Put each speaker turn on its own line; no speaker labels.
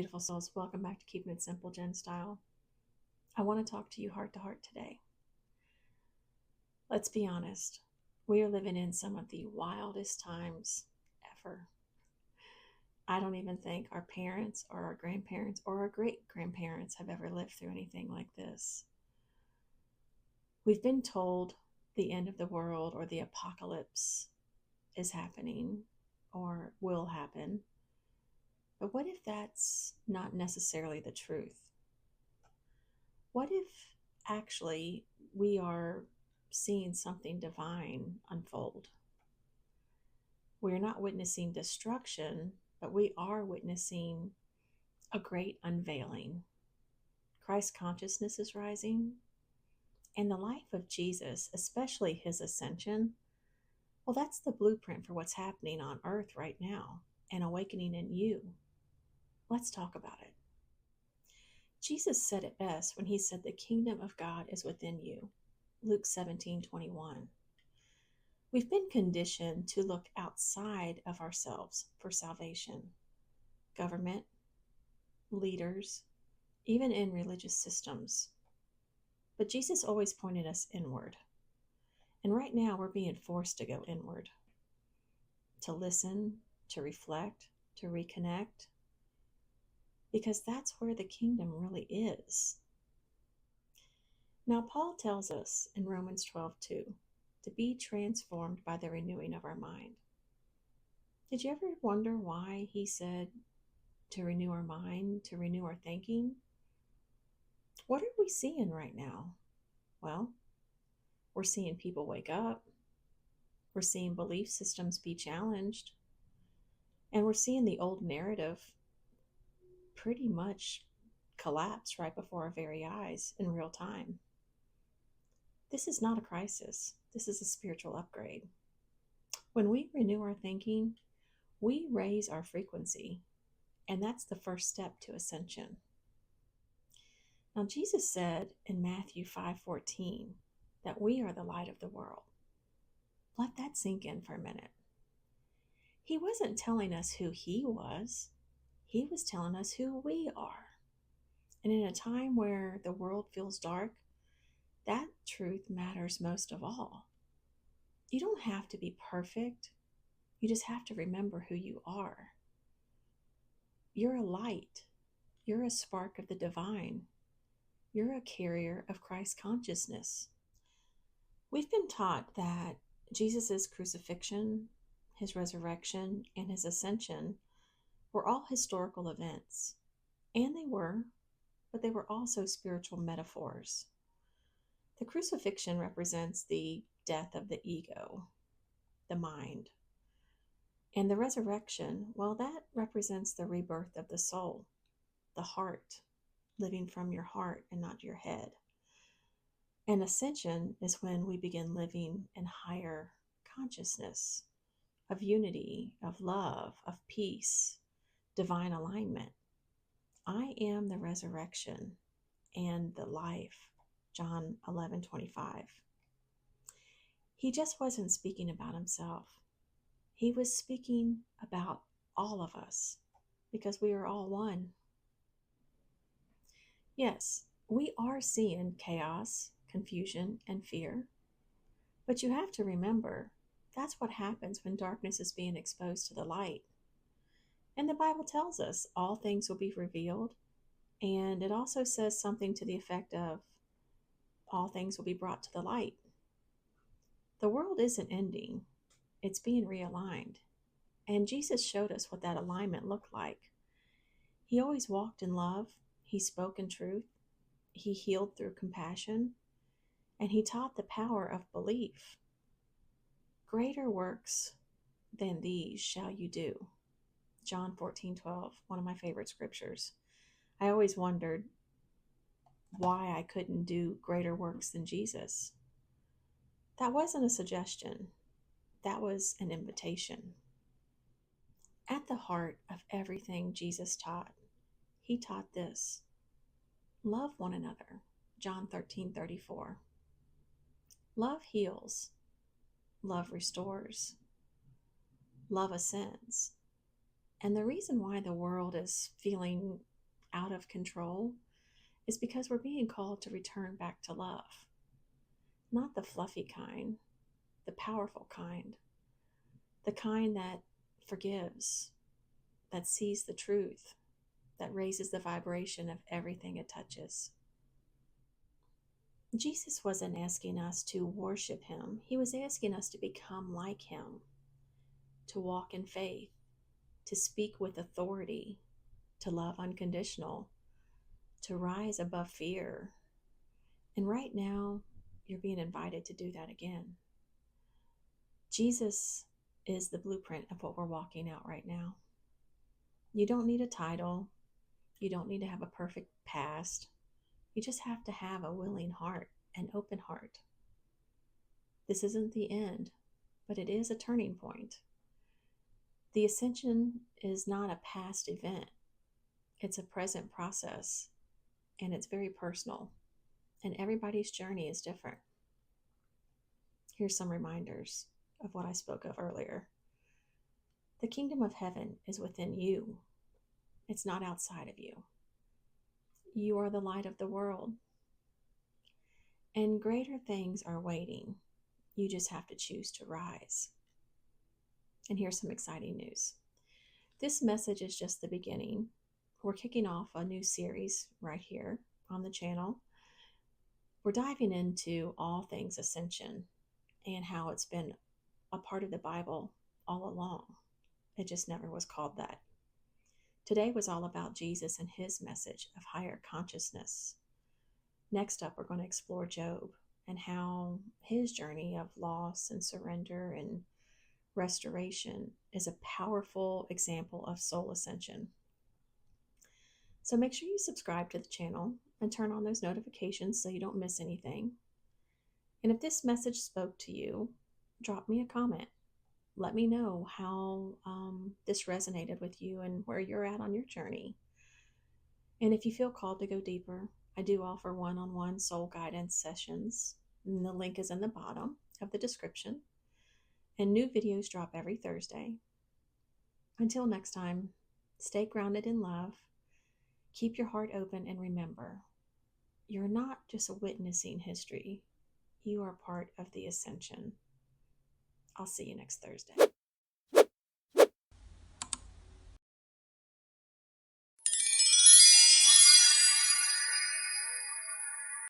beautiful souls. Welcome back to Keeping It Simple, Jen Style. I want to talk to you heart to heart today. Let's be honest. We are living in some of the wildest times ever. I don't even think our parents or our grandparents or our great grandparents have ever lived through anything like this. We've been told the end of the world or the apocalypse is happening or will happen. But what if that's not necessarily the truth? What if actually we are seeing something divine unfold? We're not witnessing destruction, but we are witnessing a great unveiling. Christ consciousness is rising, and the life of Jesus, especially his ascension, well, that's the blueprint for what's happening on earth right now and awakening in you. Let's talk about it. Jesus said it best when he said, "The kingdom of God is within you." Luke 17:21. We've been conditioned to look outside of ourselves for salvation. Government, leaders, even in religious systems. But Jesus always pointed us inward. And right now we're being forced to go inward. To listen, to reflect, to reconnect. Because that's where the kingdom really is. Now Paul tells us in Romans 12:2 to be transformed by the renewing of our mind. Did you ever wonder why he said to renew our mind, to renew our thinking? What are we seeing right now? Well, we're seeing people wake up. We're seeing belief systems be challenged. And we're seeing the old narrative pretty much collapse right before our very eyes in real time. This is not a crisis. This is a spiritual upgrade. When we renew our thinking, we raise our frequency, and that's the first step to ascension. Now, Jesus said in Matthew 5:14 that we are the light of the world. Let that sink in for a minute. He wasn't telling us who he was. He was telling us who we are. And in a time where the world feels dark, that truth matters most of all. You don't have to be perfect. You just have to remember who you are. You're a light. You're a spark of the divine. You're a carrier of Christ consciousness. We've been taught that Jesus' crucifixion, his resurrection, and his ascension were all historical events. And they were, but they were also spiritual metaphors. The crucifixion represents the death of the ego, the mind. And the resurrection, well, that represents the rebirth of the soul, the heart, living from your heart and not your head. And ascension is when we begin living in higher consciousness of unity, of love, of peace, divine alignment. I am the resurrection and the life. John 11:25. He just wasn't speaking about himself. He was speaking about all of us because we are all one. Yes, we are seeing chaos, confusion, and fear. But you have to remember, that's what happens when darkness is being exposed to the light. And the Bible tells us all things will be revealed. And it also says something to the effect of all things will be brought to the light. The world isn't ending. It's being realigned. And Jesus showed us what that alignment looked like. He always walked in love. He spoke in truth. He healed through compassion. And he taught the power of belief. Greater works than these shall you do. John 14:12, one of my favorite scriptures. I always wondered why I couldn't do greater works than Jesus. That wasn't a suggestion. That was an invitation. At the heart of everything Jesus taught, he taught this: love one another. John 13:34. Love heals. Love restores. Love ascends. And the reason why the world is feeling out of control is because we're being called to return back to love. Not the fluffy kind, the powerful kind, the kind that forgives, that sees the truth, that raises the vibration of everything it touches. Jesus wasn't asking us to worship him, he was asking us to become like him, to walk in faith, to speak with authority, to love unconditional, to rise above fear. And right now, you're being invited to do that again. Jesus is the blueprint of what we're walking out right now. You don't need a title. You don't need to have a perfect past. You just have to have a willing heart, an open heart. This isn't the end, but it is a turning point. The ascension is not a past event. It's a present process, and it's very personal, and everybody's journey is different. Here's some reminders of what I spoke of earlier. The kingdom of heaven is within you. It's not outside of you. You are the light of the world. And greater things are waiting. You just have to choose to rise. And here's some exciting news. This message is just the beginning. We're kicking off a new series right here on the channel. We're diving into all things Ascension and how it's been a part of the Bible all along. It just never was called that. Today was all about Jesus and his message of higher consciousness. Next up, we're going to explore Job and how his journey of loss and surrender and restoration is a powerful example of soul ascension. So make sure you subscribe to the channel and turn on those notifications so you don't miss anything. And if this message spoke to you, drop me a comment. Let me know how this resonated with you and where you're at on your journey. And if you feel called to go deeper, I do offer one-on-one soul guidance sessions. And the link is in the bottom of the description. And new videos drop every Thursday. Until next time, stay grounded in love. Keep your heart open and remember, you're not just witnessing history. You are part of the ascension. I'll see you next Thursday.